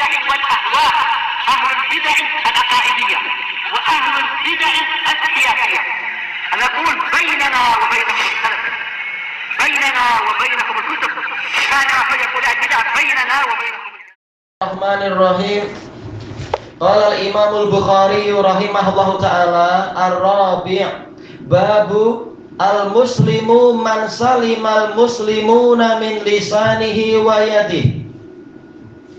البدع والأهواء، أهل البدع العقائدية وأهل البدع السياسية. نقول بيننا وبينكم السلف، بيننا وبينكم الكتب، كان فيقول البدع بيننا وبينكم. الرحمن الرحيم. قال الإمام البخاري رحمه الله تعالى الرابع babu al-muslimu man salimal muslimuna min lisanihi wa yadihi.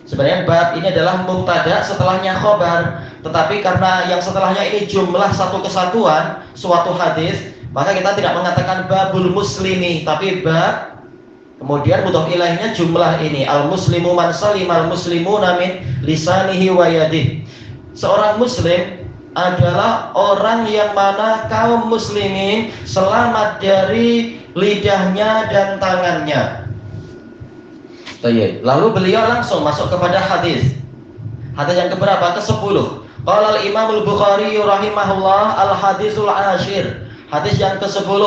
Sebenarnya bab ini adalah mubtada setelahnya khobar, tetapi karena yang setelahnya ini jumlah satu kesatuan suatu hadis, maka kita tidak mengatakan babul muslimi, tapi bab kemudian mudhof ilaihnya jumlah ini, al-muslimu man salimal muslimuna min lisanihi wa yadihi. Seorang muslim adalah orang yang mana kaum muslimin selamat dari lidahnya dan tangannya. Lalu beliau langsung masuk kepada hadis. Hadis yang keberapa? Ke-10. Qala al-Imam al-Bukhari rahimahullah al-hadisul ashir. Hadis yang ke-10.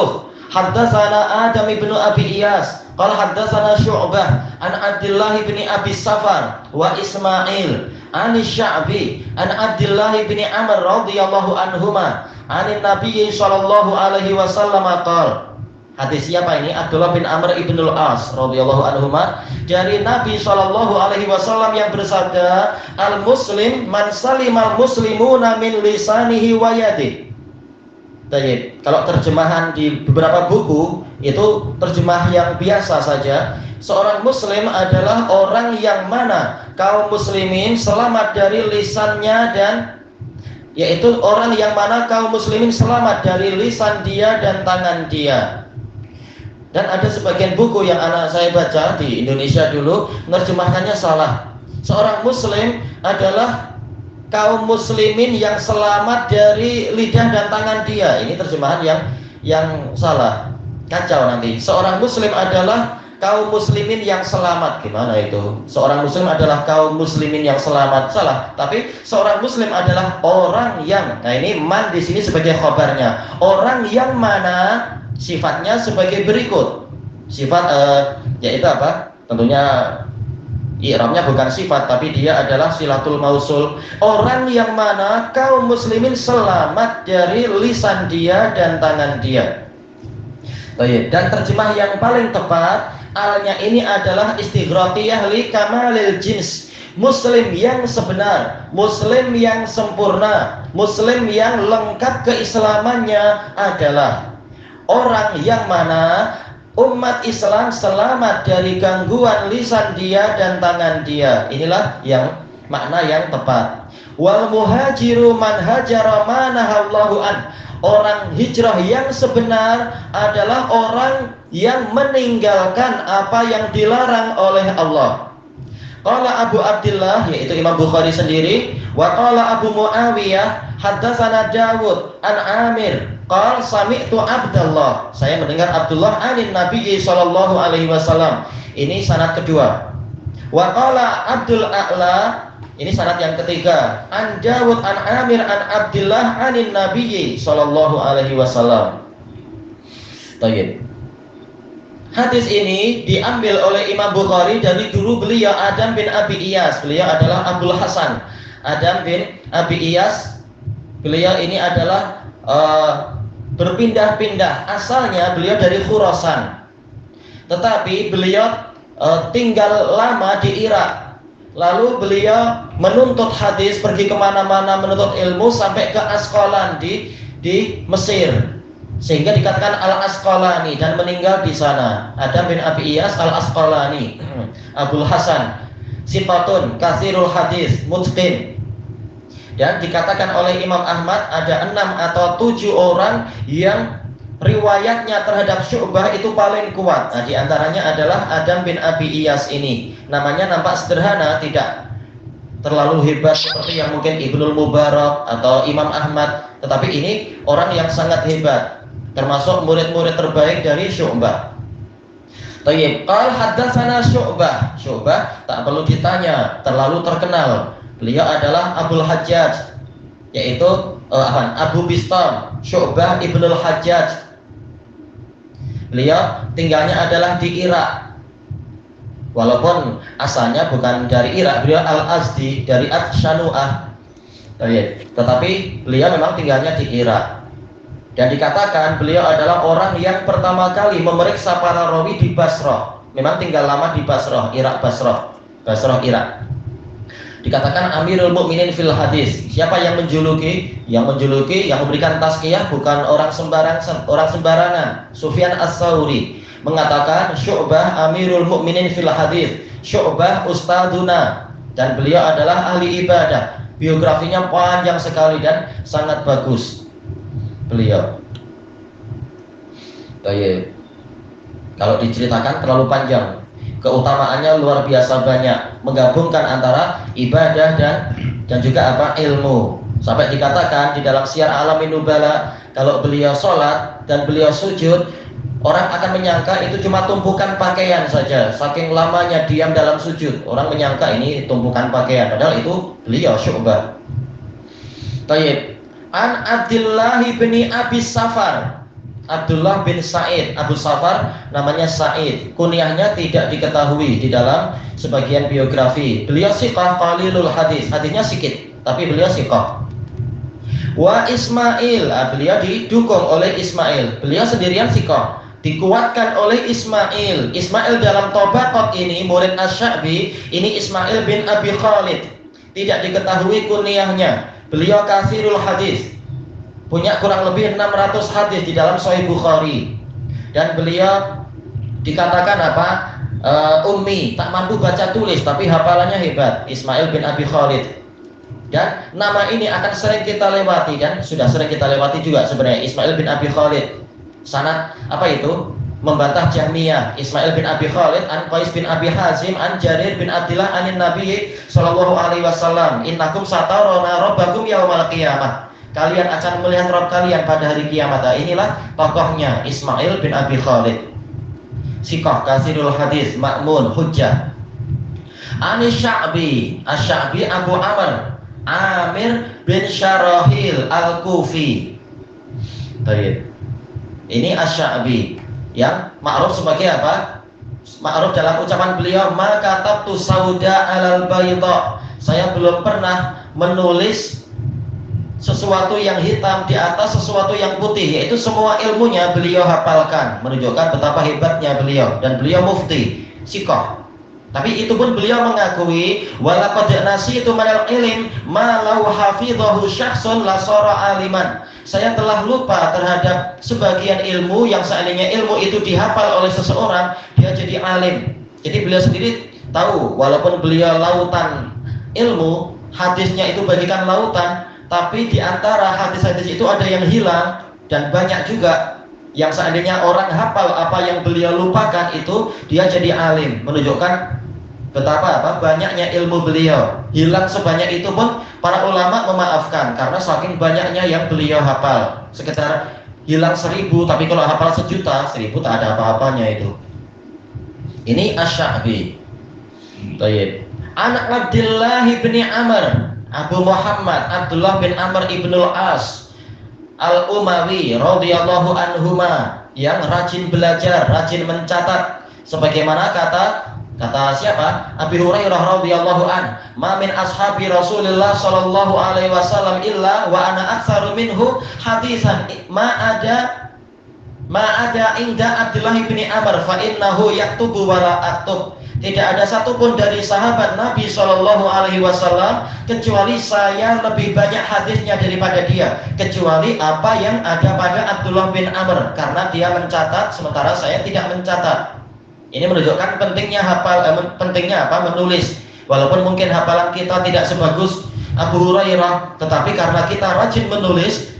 Haddatsana Adam ibn Abi Iyas qala haddatsana Syu'bah an Abdullah ibn Abi Safar wa Ismail an Sya'bi an Abdullah ibn Amr radhiyallahu anhuma an Nabi sallallahu alaihi wasallam qala. Hadis siapa ini? Abdullah bin Amr ibn al-As radhiyallahu anhuma dari Nabi sallallahu alaihi wasallam yang bersabda, al-muslim man salimal muslimuna min lisanihi wa yadihi. Baik, kalau terjemahan di beberapa buku itu terjemah yang biasa saja. Seorang muslim adalah orang yang mana kaum muslimin selamat dari lisannya, dan yaitu orang yang mana kaum muslimin selamat dari lisan dia dan tangan dia. Dan ada sebagian buku yang anak saya baca di Indonesia dulu menerjemahkannya salah. Seorang muslim adalah kaum muslimin yang selamat dari lidah dan tangan dia. Ini terjemahan yang salah. Kacau nanti. Seorang muslim adalah kaum muslimin yang selamat. Gimana itu? Seorang muslim adalah kaum muslimin yang selamat. Salah. Tapi seorang muslim adalah orang yang, nah ini man di sini sebagai khabarnya. Orang yang mana sifatnya sebagai berikut. Sifat yaitu apa? Tentunya i'rabnya bukan sifat, tapi dia adalah silatul mausul. Orang yang mana kaum muslimin selamat dari lisan dia dan tangan dia. Baik, dan terjemah yang paling tepat alnya ini adalah istighraqiyah li kamalil jins. Muslim yang sebenar, muslim yang sempurna, muslim yang lengkap keislamannya adalah orang yang mana umat Islam selamat dari gangguan lisan dia dan tangan dia. Inilah yang makna yang tepat. Wal muhajiru man hajara ma nahallahu an. Orang hijrah yang sebenar adalah orang yang meninggalkan apa yang dilarang oleh Allah. Qala Abu Abdullah, yaitu Imam Bukhari sendiri, wa qala Abu Muawiyah haddatsana Dawud an Amir qala sami'tu Abdullah, saya mendengar Abdullah anin Nabi sallallahu alaihi wasallam. Ini sanad kedua. Wa qala Abdul A'la, ini sanad yang ketiga, an Dawud an Amir an Abdullah anin Nabi sallallahu alaihi wasallam. Baik. Hadis ini diambil oleh Imam Bukhari dari guru beliau Adam bin Abi Iyas. Beliau adalah Abdul Hasan Adam bin Abi Iyas. Beliau ini adalah berpindah-pindah. Asalnya beliau dari Khurasan, tetapi beliau tinggal lama di Irak. Lalu beliau menuntut hadis, pergi kemana-mana menuntut ilmu sampai ke Asqalan di Mesir, sehingga dikatakan Al-Asqalani, dan meninggal di sana. Adam bin Abi Iyas Al-Asqalani, Abdul Hasan, sifatun katsirul hadis mutqin. Dan dikatakan oleh Imam Ahmad ada 6 atau 7 orang yang riwayatnya terhadap Syu'bah itu paling kuat. Nah, di antaranya adalah Adam bin Abi Iyas ini. Namanya nampak sederhana, tidak terlalu hebat seperti yang mungkin Ibnul Mubarak atau Imam Ahmad, tetapi ini orang yang sangat hebat, termasuk murid-murid terbaik dari Syu'bah. Tayyib, qal haddatsana Syu'bah. Syu'bah tak perlu ditanya, terlalu terkenal. Beliau adalah Abul Hajjaj, yaitu Abu Bistam, Syu'bah Ibnul Hajjaj. Beliau tinggalnya adalah di Irak. Walaupun asalnya bukan dari Irak, beliau Al-Azdi dari Ad-Shanu'ah. Tetapi beliau memang tinggalnya di Irak. Dan dikatakan beliau adalah orang yang pertama kali memeriksa para rawi di Basrah. Memang tinggal lama di Basrah, Irak, Basrah, Irak. Dikatakan Amirul Mukminin fil hadis. Siapa yang menjuluki? Yang memberikan tazkiyah bukan orang sembarangan. Sufyan Ats-Tsauri mengatakan Syu'bah Amirul Mukminin fil hadis. Syu'bah ustaduna, dan beliau adalah ahli ibadah. Biografinya panjang sekali dan sangat bagus beliau. Baik. Kalau diceritakan terlalu panjang. Keutamaannya luar biasa banyak, menggabungkan antara ibadah dan juga ilmu. Sampai dikatakan di dalam Syiar Alamin Nubala, kalau beliau sholat dan beliau sujud, orang akan menyangka itu cuma tumpukan pakaian saja. Saking lamanya diam dalam sujud, orang menyangka ini tumpukan pakaian, padahal itu beliau Syu'bah. Tayyib. An Abdullah bin Abi Safar, Abdullah bin Sa'id, Abu Safar namanya Sa'id. Kunyahnya tidak diketahui di dalam sebagian biografi. Beliau siqah qalilul hadis, hadisnya sedikit, tapi beliau siqah. Wa Ismail, beliau didukung oleh Ismail. Beliau sendirian siqah, dikuatkan oleh Ismail. Ismail dalam Tabaqat ini murid Asy-Sya'bi, ini Ismail bin Abi Khalid. Tidak diketahui kunyahnya. Beliau katsirul hadis, punya kurang lebih 600 hadis di dalam Sahih Bukhari. Dan beliau dikatakan ummi, tak mampu baca tulis, tapi hafalannya hebat, Ismail bin Abi Khalid. Dan nama ini akan sering kita lewati, dan sudah sering kita lewati juga sebenarnya, Ismail bin Abi Khalid. Sanad membantah Jahmiyah. Ismail bin Abi Khalid an Qais bin Abi Hazim an Jarir bin Abdillah anin Nabi sallallahu alaihi wasallam, innakum satarawna rabbakum yaumal qiyamah. Kalian akan melihat Rabb kalian pada hari kiamat. Inilah tokohnya Ismail bin Abi Khalid. Siqah kasirul hadis, ma'mun, hujjah. Asy-Sya'bi, Asy-Sya'bi Abu Amir bin Syarahil Al-Kufi. Baik. Ini Asy-Sya'bi yang ma'ruf sebagai apa? Ma'ruf dalam ucapan beliau, ma katabtu sauda alal bayda. Saya belum pernah menulis sesuatu yang hitam di atas sesuatu yang putih, yaitu semua ilmunya beliau hafalkan, menunjukkan betapa hebatnya beliau. Dan beliau mufti, siqah. Tapi itu pun beliau mengakui, walaqad nasitu minal ilm ma law hafidhahu syakhsun la sara aliman. Saya telah lupa terhadap sebagian ilmu yang seandainya ilmu itu dihafal oleh seseorang, dia jadi alim. Jadi beliau sendiri tahu, walaupun beliau lautan ilmu, hadisnya itu bagikan lautan, tapi di antara hadis-hadis itu ada yang hilang, dan banyak juga yang seandainya orang hafal apa yang beliau lupakan itu, dia jadi alim. Menunjukkan betapa banyaknya ilmu beliau. Hilang sebanyak itu pun para ulama memaafkan, karena saking banyaknya yang beliau hafal. Sekitar hilang 1000, tapi kalau hafal 1.000.000, 1000 tak ada apa-apanya itu. Ini Asy-Sya'bi. Baik. Anak Abdullah bin Amr, Abu Muhammad Abdullah bin Amr ibnul As Al-Umawi radhiyallahu anhuma, yang rajin belajar, rajin mencatat, sebagaimana kata siapa? Abi Hurairah radhiyallahu an, ma min ashabi Rasulillah sallallahu alaihi wasallam illa wa ana aktsaru minhu hadisan ma ada inda Abdullah bin Amr fa innahu yaktubu wa la aktub. Tidak ada satupun dari sahabat Nabi sallallahu alaihi wasallam kecuali saya lebih banyak hadisnya daripada dia, kecuali apa yang ada pada Abdullah bin Amr, karena dia mencatat sementara saya tidak mencatat. Ini menunjukkan pentingnya menulis. Walaupun mungkin hafalan kita tidak sebagus Abu Hurairah, tetapi karena kita rajin menulis,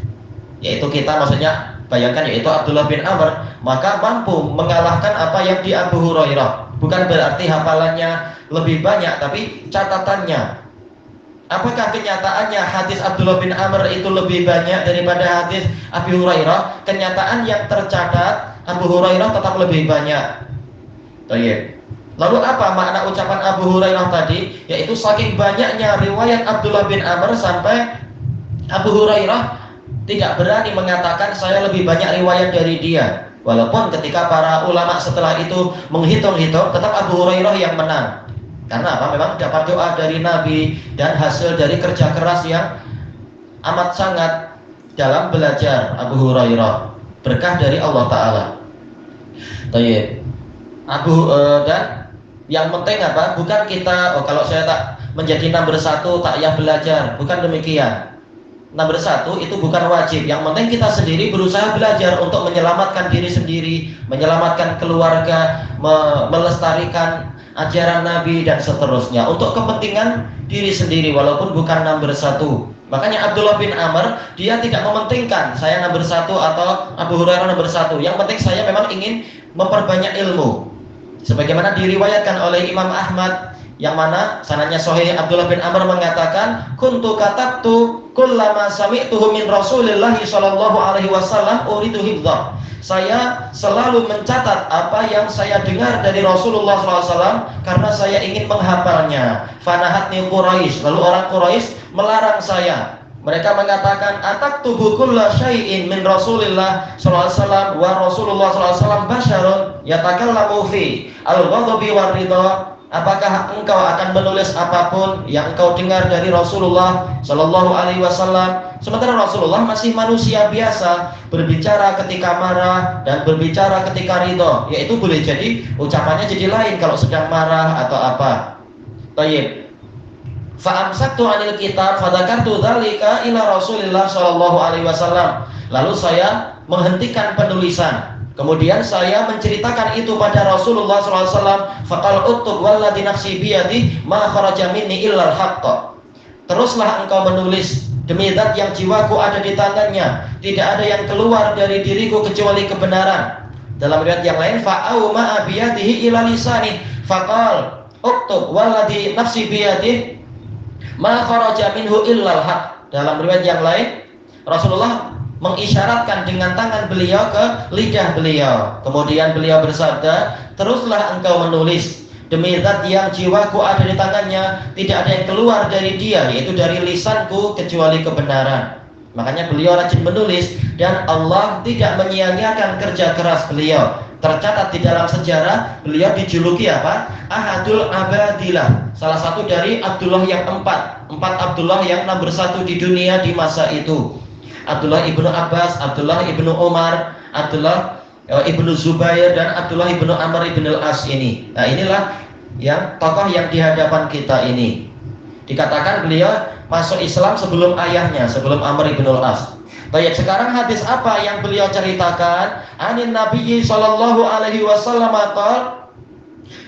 yaitu kita maksudnya bayangkan, yaitu Abdullah bin Amr, maka mampu mengalahkan apa yang di Abu Hurairah. Bukan berarti hafalannya lebih banyak, tapi catatannya. Apakah kenyataannya hadis Abdullah bin Amr itu lebih banyak daripada hadis Abu Hurairah? Kenyataan yang tercatat, Abu Hurairah tetap lebih banyak. Baik. Lalu apa makna ucapan Abu Hurairah tadi? Yaitu saking banyaknya riwayat Abdullah bin Amr sampai Abu Hurairah tidak berani mengatakan saya lebih banyak riwayat dari dia. Walaupun ketika para ulama setelah itu menghitung-hitung, tetap Abu Hurairah yang menang. Karena apa? Memang dapat doa dari Nabi dan hasil dari kerja keras yang amat sangat dalam belajar Abu Hurairah. Berkah dari Allah Ta'ala. Tayyib. Dan yang penting apa? Bukan kita, kalau saya tak menjadi number 1 tak payah belajar. Bukan demikian. Nomor 1 itu bukan wajib. Yang penting kita sendiri berusaha belajar untuk menyelamatkan diri sendiri, menyelamatkan keluarga, melestarikan ajaran Nabi dan seterusnya untuk kepentingan diri sendiri walaupun bukan nomor 1. Makanya Abdullah bin Amr dia tidak mementingkan saya nomor 1 atau Abu Hurairah nomor 1. Yang penting saya memang ingin memperbanyak ilmu. Sebagaimana diriwayatkan oleh Imam Ahmad yang mana sanadnya sahih, Abdullah bin Amr mengatakan, kuntu katabtu kullama sami'tuhu min Rasulillah sallallahu alaihi wasallam uridu hifdzah. Saya selalu mencatat apa yang saya dengar dari Rasulullah SAW karena saya ingin menghafalnya. Fanahatni Quraisy, lalu orang Quraisy melarang saya. Mereka mengatakan, ataktubu kulla syai'in min Rasulillah sallallahu alaihi wasallam wa Rasulullah sallallahu alaihi wasallam basyarun yatakallamu fi al-ghadabi war ridha. Apakah engkau akan menulis apapun yang engkau dengar dari Rasulullah Shallallahu Alaihi Wasallam? Sementara Rasulullah masih manusia biasa, berbicara ketika marah dan berbicara ketika ridho. Yaitu boleh jadi ucapannya jadi lain kalau sedang marah atau apa. Tayyib. Fa'amsaktu anil kitab fadzakartu dzalika ila Rasulillah Shallallahu Alaihi Wasallam. Lalu saya menghentikan penulisan. Kemudian saya menceritakan itu pada Rasulullah SAW. Faqal uktub walladzi nafsi biyadihi ma kharaja minni illal haqq. Teruslah engkau menulis, demi zat yang jiwaku ada di tangannya, tidak ada yang keluar dari diriku kecuali kebenaran. Dalam riwayat yang lain, fa'au ma biyadihi ila lisani. Faqal uktub walladzi nafsi biyadihi ma kharaja minhu illal haqq. Dalam riwayat yang lain, Rasulullah mengisyaratkan dengan tangan beliau ke lidah beliau. Kemudian beliau bersabda, teruslah engkau menulis, demi zat yang jiwaku ada di tangannya, tidak ada yang keluar dari dia, yaitu dari lisanku, kecuali kebenaran. Makanya beliau rajin menulis dan Allah tidak menyia-nyiakan kerja keras beliau. Tercatat di dalam sejarah beliau dijuluki apa? Ahadul Abadilah, salah satu dari Abdullah yang empat Abdullah yang nomor 1 di dunia di masa itu. Abdullah ibnu Abbas, Abdullah ibnu Umar, Abdullah ibnu Zubair dan Abdullah ibnu Amr ibn al-As ini. Nah inilah yang tokoh yang di hadapan kita ini. Dikatakan beliau masuk Islam sebelum ayahnya, sebelum Amr ibn al-As. Baik, sekarang hadis apa yang beliau ceritakan? Anin Nabi sallallahu alaihi wasallam qala,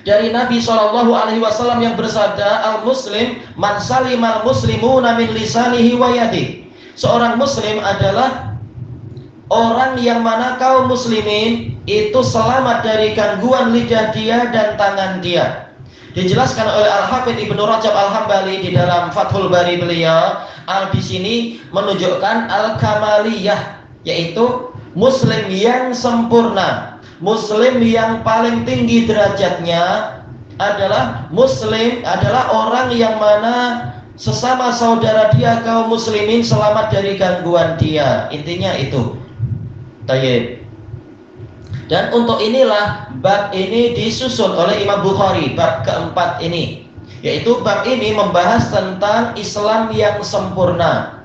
dari Nabi sallallahu alaihi wasallam yang bersabda, al-muslim man salimal muslimuna min lisanihi wa yadihi. Seorang muslim adalah orang yang mana kaum muslimin itu selamat dari gangguan lidah dia dan tangan dia. Dijelaskan oleh Al-Hafidz Ibnu Rajab Al-Hambali di dalam Fathul Bari beliau, di sini menunjukkan al-kamaliyah, yaitu muslim yang sempurna. Muslim yang paling tinggi derajatnya adalah muslim adalah orang yang mana sesama saudara dia kaum muslimin selamat dari gangguan dia. Intinya itu. Tayyib. Dan untuk inilah bab ini disusun oleh Imam Bukhari, bab keempat ini. Yaitu bab ini membahas tentang Islam yang sempurna.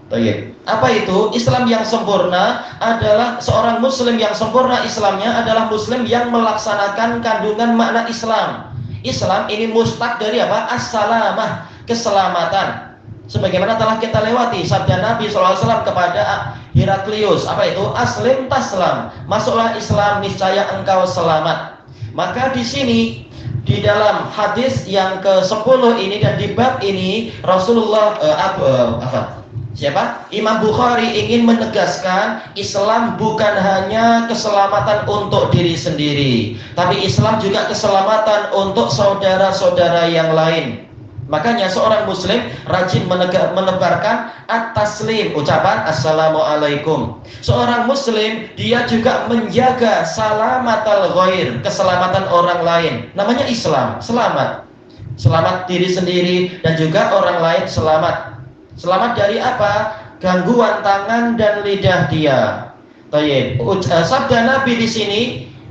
Tayyib. Apa itu? Islam yang sempurna adalah seorang muslim yang sempurna Islamnya adalah muslim yang melaksanakan kandungan makna Islam. Islam ini mustaq dari apa? As-salamah, keselamatan. Sebagaimana telah kita lewati sabda Nabi SAW kepada Heraklius, apa itu? Aslim taslam, masuklah Islam niscaya engkau selamat. Maka di sini di dalam hadis yang ke-10 ini dan di bab ini Rasulullah Imam Bukhari ingin menegaskan Islam bukan hanya keselamatan untuk diri sendiri, tapi Islam juga keselamatan untuk saudara-saudara yang lain. Makanya seorang muslim rajin menebarkan at-taslim, ucapan assalamualaikum. Seorang muslim dia juga menjaga salamatal ghair, keselamatan orang lain. Namanya Islam, selamat. Selamat diri sendiri dan juga orang lain selamat. Selamat dari apa? Gangguan tangan dan lidah dia. Baik, sabda Nabi di sini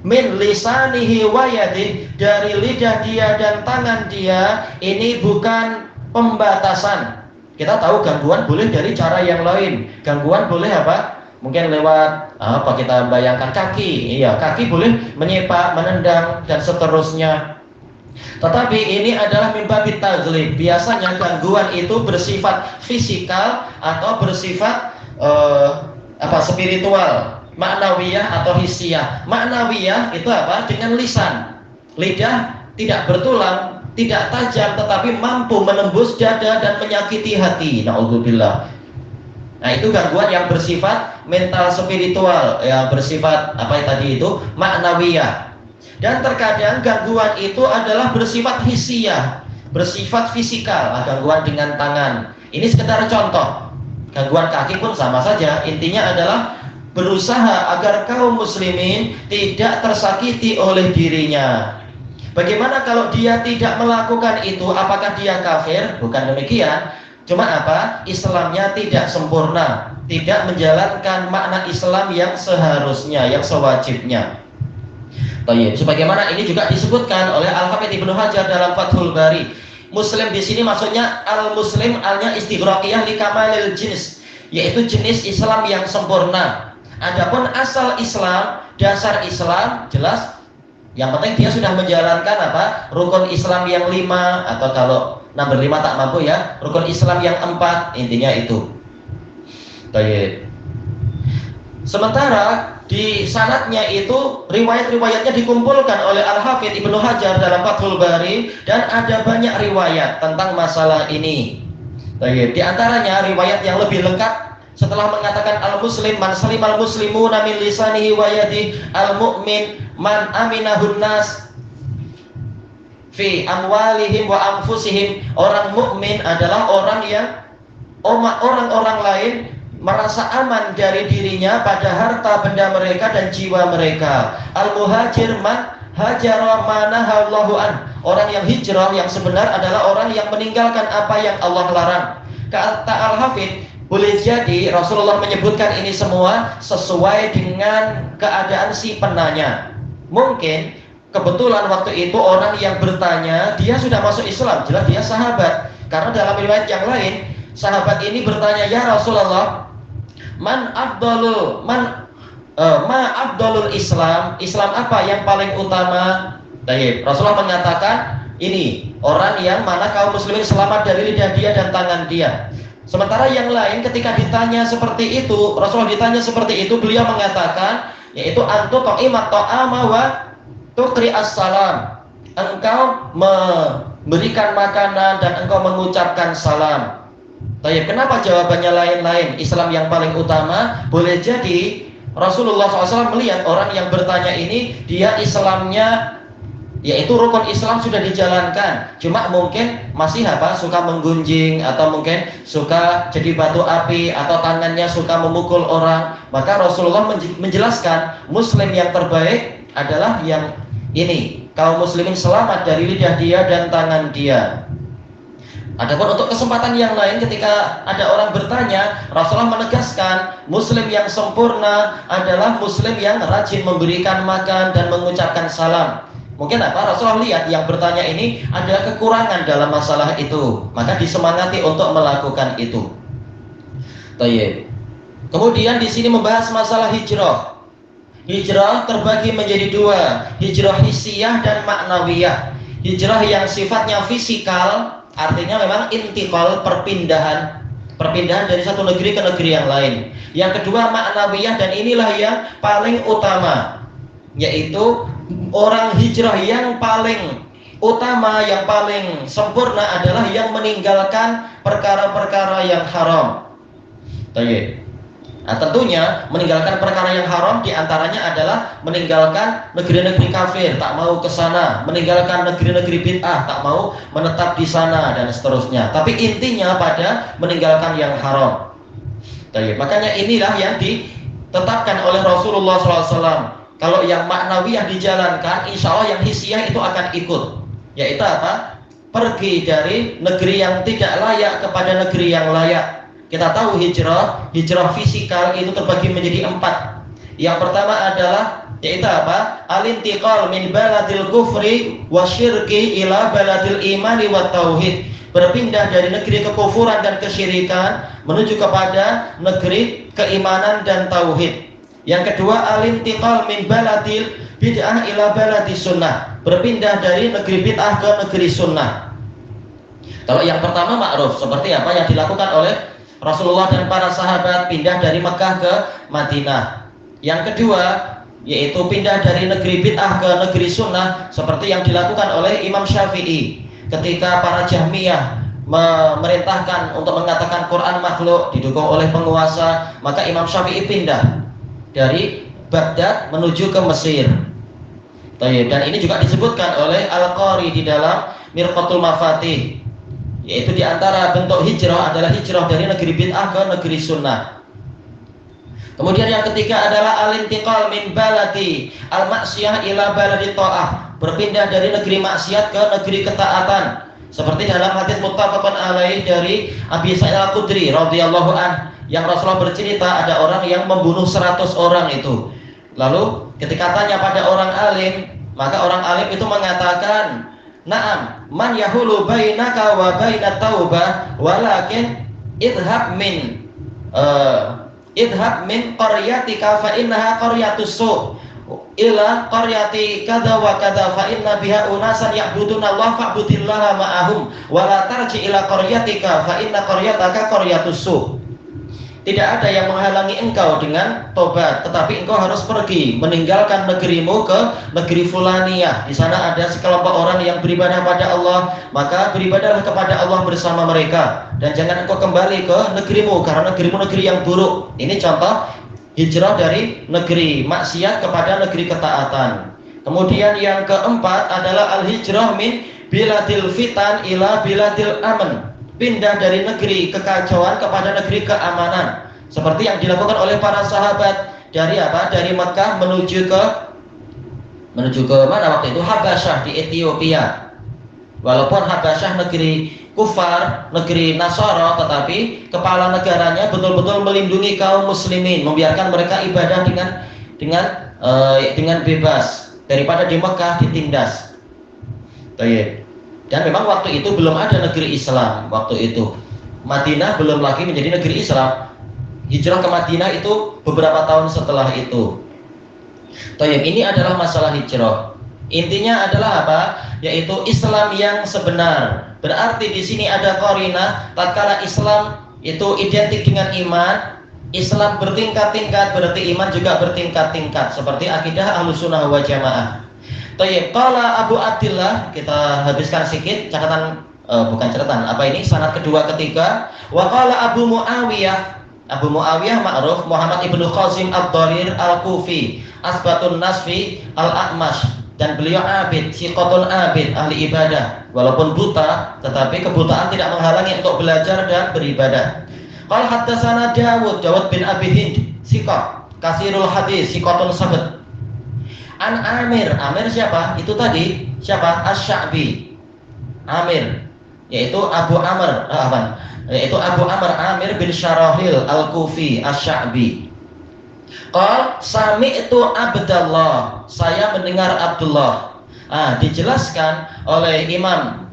min lisanihi wa yadihi, dari lidah dia dan tangan dia, ini bukan pembatasan. Kita tahu gangguan boleh dari cara yang lain. Gangguan boleh apa? Mungkin lewat apa, kita bayangkan kaki. Iya, kaki boleh menyepak, menendang dan seterusnya. Tetapi ini adalah min babit taghlib. Biasanya gangguan itu bersifat fisikal atau bersifat spiritual, maknawiyah atau hissiyah. Maknawiyah itu apa? Dengan lisan. Lidah tidak bertulang, tidak tajam, tetapi mampu menembus dada dan menyakiti hati. Na'udzubillah. Nah, itu gangguan yang bersifat mental spiritual, yang bersifat tadi itu maknawiyah. Dan terkadang gangguan itu adalah bersifat hissiyah, bersifat fisikal, gangguan dengan tangan. Ini sekedar contoh. Gangguan kaki pun sama saja. Intinya adalah berusaha agar kaum muslimin tidak tersakiti oleh dirinya. Bagaimana kalau dia tidak melakukan itu? Apakah dia kafir? Bukan demikian. Cuma apa? Islamnya tidak sempurna, tidak menjalankan makna Islam yang seharusnya, yang sewajibnya. Baik, sebagaimana ini juga disebutkan oleh Al-Hafidz Ibnu Hajar dalam Fathul Bari. Muslim di sini maksudnya al-muslim, alnya istighraqiyah li kamalil jins, yaitu jenis Islam yang sempurna. Adapun asal Islam, dasar Islam jelas, yang penting dia sudah menjalankan rukun Islam yang 5, atau kalau nomor 5 tak mampu ya, rukun Islam yang 4, intinya itu. Baik. Sementara di sanadnya itu riwayat-riwayatnya dikumpulkan oleh Al-Hafidz Ibnu Hajar dalam Fathul Bari, dan ada banyak riwayat tentang masalah ini. Baik. Di antaranya riwayat yang lebih lengkap setelah mengatakan al-muslim man salimal muslimuna min lisanihi wa yadihi, al-mu'min man aminahun nas fi amwalihim wa anfusihim. Orang mukmin adalah orang yang orang-orang lain merasa aman dari dirinya pada harta benda mereka dan jiwa mereka. Al-muhajir man hajara ma nahallahu an. Orang yang hijrah yang sebenar adalah orang yang meninggalkan apa yang Allah larang. Kata Al-Hafidz, boleh jadi Rasulullah menyebutkan ini semua sesuai dengan keadaan si penanya. Mungkin kebetulan waktu itu orang yang bertanya dia sudah masuk Islam, jelas dia sahabat. Karena dalam riwayat yang lain, sahabat ini bertanya, "Ya Rasulullah, ma afdalul Islam? Islam apa yang paling utama?" Baik, Rasulullah mengatakan, ini orang yang mana kaum muslimin selamat dari lidah dia dan tangan dia. Sementara yang lain ketika ditanya seperti itu, Rasulullah ditanya seperti itu, beliau mengatakan, yaitu antu ta'imat ta'ama wa tuqri as-salam. Engkau memberikan makanan dan engkau mengucapkan salam. Tapi kenapa jawabannya lain-lain? Islam yang paling utama. Boleh jadi Rasulullah SAW melihat orang yang bertanya ini, dia Islamnya yaitu rukun Islam sudah dijalankan, cuma mungkin masih suka menggunjing, atau mungkin suka jadi batu api, atau tangannya suka memukul orang. Maka Rasulullah menjelaskan muslim yang terbaik adalah yang ini, kaum muslimin selamat dari lidah dia dan tangan dia. Adapun untuk kesempatan yang lain, ketika ada orang bertanya, Rasulullah menegaskan muslim yang sempurna adalah muslim yang rajin memberikan makan dan mengucapkan salam. Mungkin Rasulullah lihat yang bertanya ini ada kekurangan dalam masalah itu, maka disemangati untuk melakukan itu. Baik. Kemudian di sini membahas masalah hijrah. Hijrah terbagi menjadi 2, hijrah hissiyah dan maknawiyah. Hijrah yang sifatnya fisikal, artinya memang intiqal, perpindahan dari satu negeri ke negeri yang lain. Yang kedua maknawiyah, dan inilah yang paling utama, yaitu orang hijrah yang paling utama, yang paling sempurna adalah yang meninggalkan perkara-perkara yang haram. Nah, tentunya meninggalkan perkara yang haram diantaranya adalah meninggalkan negeri-negeri kafir, tak mau ke sana, meninggalkan negeri-negeri bid'ah, tak mau menetap di sana, dan seterusnya. Tapi intinya pada meninggalkan yang haram. Makanya inilah yang ditetapkan oleh Rasulullah SAW. Kalau yang maknawiyah dijalankan, insya Allah yang hissiyah itu akan ikut. Yaitu pergi dari negeri yang tidak layak kepada negeri yang layak. Kita tahu hijrah fisikal itu terbagi menjadi 4. Yang pertama adalah yaitu apa? Al-intiqal min baladil kufri wasyirki ila baladil imani wa tauhid. Berpindah dari negeri kekufuran dan kesyirikan menuju kepada negeri keimanan dan tauhid. Yang kedua, al-intiqal min baladil bid'ah ila baladis sunnah. Berpindah dari negeri bid'ah ke negeri sunnah. Kalau yang pertama ma'ruf, seperti apa yang dilakukan oleh Rasulullah dan para sahabat, pindah dari Mekah ke Madinah. Yang kedua, yaitu pindah dari negeri bid'ah ke negeri sunnah, seperti yang dilakukan oleh Imam Syafi'i ketika para Jahmiyah memerintahkan untuk mengatakan Quran makhluk didukung oleh penguasa, maka Imam Syafi'i pindah dari Baghdad menuju ke Mesir. Dan ini juga disebutkan oleh Al-Qari di dalam Mirqatul Mafatih, yaitu di antara bentuk hijrah adalah hijrah dari negeri bid'ah ke negeri sunnah. Kemudian yang ketiga adalah al-intiqal min baladi al-maksiyah ila baladi ta'ah. Berpindah dari negeri maksiat ke negeri ketaatan. Seperti dalam hadis muttafaqun alaih dari Abi Sa'id Al-Khudri radhiyallahu an, yang Rasulullah bercerita ada orang yang membunuh 100 orang itu. Lalu ketika tanya pada orang alim, maka orang alim itu mengatakan, "Na'am, man yahulu bainaka wa bainat taubah, walakin idhab min qaryatika fa innaha qaryatus su' ila qaryati kadza wa kadza fa inna biha unasan ya'buduna Allah fa'budillaha ma'ahum wa la tarji ila qaryatika fa inna qaryataka qaryatus su'." Tidak ada yang menghalangi engkau dengan tobat, tetapi engkau harus pergi meninggalkan negerimu ke negeri Fulaniyah. Di sana ada sekelompok orang yang beribadah pada Allah, maka beribadahlah kepada Allah bersama mereka, dan jangan engkau kembali ke negerimu karena negerimu negeri yang buruk. Ini contoh hijrah dari negeri maksiat kepada negeri ketaatan. Kemudian yang keempat adalah al-hijrah min biladil fitan ila biladil aman. Pindah dari negeri kekacauan kepada negeri keamanan, seperti yang dilakukan oleh para sahabat dari apa? Dari Mekah menuju ke mana waktu itu? Habasyah di Ethiopia. Walaupun Habasyah negeri kufar, negeri Nasara, tetapi kepala negaranya betul-betul melindungi kaum muslimin, membiarkan mereka ibadah dengan bebas daripada di Mekah ditindas. Dan memang waktu itu belum ada negeri Islam. Waktu itu Madinah belum lagi menjadi negeri Islam. Hijrah ke Madinah itu beberapa tahun setelah itu. Ini adalah masalah hijrah. Intinya adalah apa? Yaitu Islam yang sebenar. Berarti di sini ada qarinah, tatkala Islam itu identik dengan iman, Islam bertingkat-tingkat, berarti iman juga bertingkat-tingkat, seperti akidah Ahlussunnah wal Jamaah. Qala Abu Abdillah, kita habiskan sedikit catatan, sanad kedua ketiga. Wa qala Abu Muawiyah ma'ruf Muhammad ibnu Qasim ad-Darir al-Kufi asbatun nasfi al-A'mash, dan beliau abid, siqatun abid, ahli ibadah, walaupun buta tetapi kebutaan tidak menghalangi untuk belajar dan beribadah. Qala haddatsana Dawud bin Abi Hind siqah kasirul hadis siqatun sabat. An Amir siapa? Itu tadi siapa? Asy-Sya'bi. Amir yaitu Abu Amr Amir bin Syarahil Al-Kufi Asy-Sya'bi. Qal sami'tu Abdullah, saya mendengar Abdullah. Dijelaskan oleh Imam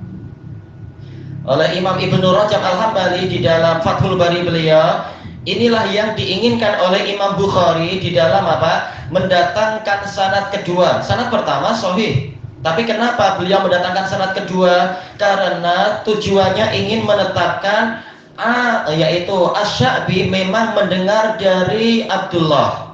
Ibnu Rajab Al-Hambali di dalam Fathul Bari beliau. Inilah yang diinginkan oleh Imam Bukhari di dalam apa? Mendatangkan sanad kedua. Sanad pertama sahih, tapi kenapa beliau mendatangkan sanad kedua? Karena tujuannya ingin menetapkan yaitu Asy-Sya'bi memang mendengar dari Abdullah.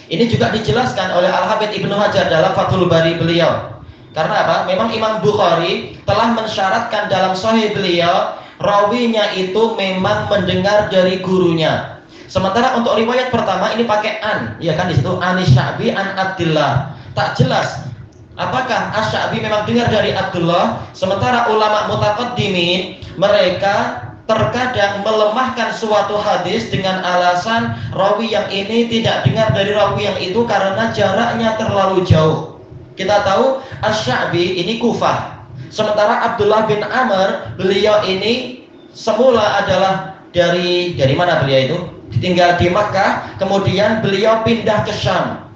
Ini juga dijelaskan oleh Al-Hafidz Ibnu Hajar dalam Fathul Bari beliau. Karena apa? Memang Imam Bukhari telah mensyaratkan dalam sahih beliau rawinya itu memang mendengar dari gurunya. Sementara untuk riwayat pertama ini pakai an, ya kan, di situ Anis-Sya'bi an Abdillah. Tak jelas apakah Asy-Sya'bi memang dengar dari Abdullah. Sementara ulama mutaqaddimin mereka terkadang melemahkan suatu hadis dengan alasan rawi yang ini tidak dengar dari rawi yang itu karena jaraknya terlalu jauh. Kita tahu Asy-Sya'bi ini Kufah. Sementara Abdullah bin Amr, beliau ini semula adalah dari mana beliau itu? tinggal di Makkah, kemudian beliau pindah ke Syam.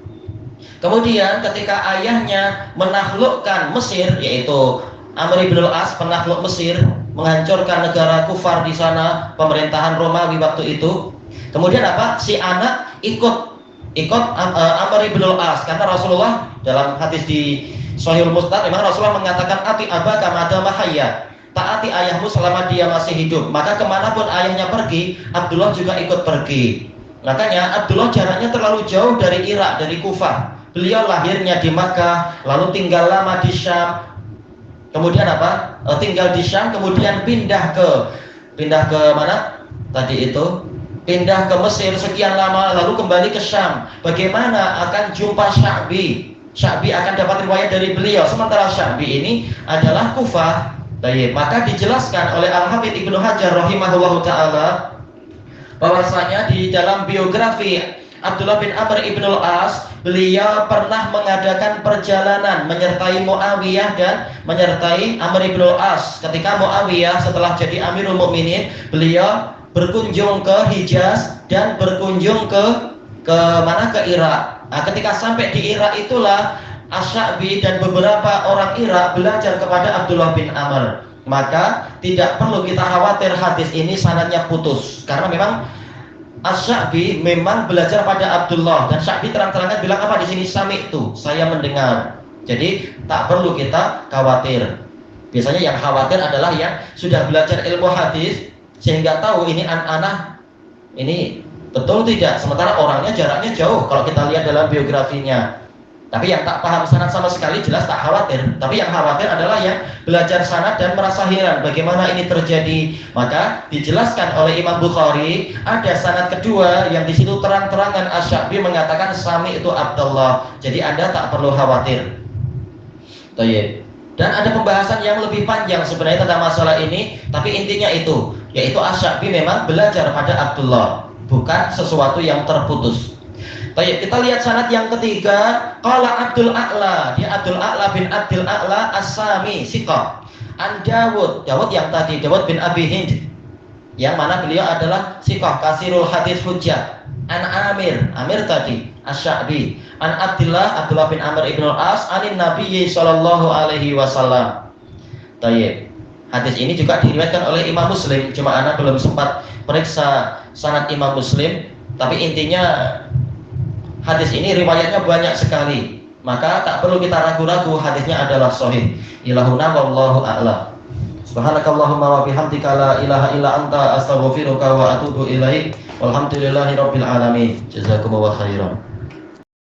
Kemudian ketika ayahnya menaklukkan Mesir, yaitu Amr ibn al-As, penakluk Mesir, menghancurkan negara kufar di sana, pemerintahan Romawi waktu itu. Kemudian apa? Si anak ikut Amr ibn al-As, karena Rasulullah dalam hadis di Sahihul Musnad memang Rasulullah mengatakan ati abaka madama hayya, taati ayahmu selama dia masih hidup. Maka kemanapun ayahnya pergi, Abdullah juga ikut pergi. Makanya Abdullah jaraknya terlalu jauh dari Irak, dari Kufah. Beliau lahirnya di Makkah, lalu tinggal lama di Syam. Kemudian apa? Tinggal di Syam, kemudian pindah ke mana? Tadi itu pindah ke Mesir sekian lama, lalu kembali ke Syam. Bagaimana akan jumpa Sya'bi? Sya'bi akan dapat riwayat dari beliau, sementara Sya'bi ini adalah Kufah. Baik, maka dijelaskan oleh Al-Hafidz Ibnu Hajar rahimahullahu taala bahwasanya di dalam biografi Abdullah bin Amr ibn al-As, beliau pernah mengadakan perjalanan menyertai Muawiyah dan menyertai Amr ibn al-As. Ketika Muawiyah setelah jadi Amirul Mukminin, beliau berkunjung ke Hijaz dan berkunjung ke mana? Ke Irak. Nah, ketika sampai di Irak itulah Asy-Sya'bi dan beberapa orang Irak belajar kepada Abdullah bin Amr. Maka tidak perlu kita khawatir hadis ini sanadnya putus, karena memang Asy-Sya'bi memang belajar pada Abdullah, dan Sya'bi terang-terangan bilang apa di sini? Sami'tu, saya mendengar. Jadi tak perlu kita khawatir. Biasanya yang khawatir adalah yang sudah belajar ilmu hadis sehingga tahu ini anak ini betul tidak, sementara orangnya jaraknya jauh kalau kita lihat dalam biografinya. Tapi yang tak paham sanad sama sekali jelas tak khawatir. Tapi yang khawatir adalah yang belajar sanad dan merasa heran bagaimana ini terjadi. Maka dijelaskan oleh Imam Bukhari ada sanad kedua yang di situ terang-terangan Asy-Sya'bi mengatakan sami itu Abdullah. Jadi Anda tak perlu khawatir. Baik. Dan ada pembahasan yang lebih panjang sebenarnya tentang masalah ini, tapi intinya itu, yaitu Asy-Sya'bi memang belajar pada Abdullah, bukan sesuatu yang terputus. Baik, kita lihat sanad yang ketiga. Qala Abdul A'la, dia Abdul A'la bin Abdul A'la As-Sami Siqah. An Dawud yang tadi, Dawud bin Abi Hind, yang mana beliau adalah Siqah, kasirul hadis hujjah. An Amir tadi Asy-Sya'bi. An Abdullah bin Amr ibn al-As anin Nabi sallallahu alaihi wasallam. Baik. Hadis ini juga diriwayatkan oleh Imam Muslim, cuma ana belum sempat periksa sanad Imam Muslim, tapi intinya hadis ini riwayatnya banyak sekali, maka tak perlu kita ragu-ragu, hadisnya adalah sahih. Ilahuna wallahu a'lam. Subhanakallahumma wa bihamdika la ilaha illa anta astaghfiruka wa atubu ilaik. Walhamdulillahirabbil alamin. Jazakumullahu khairan.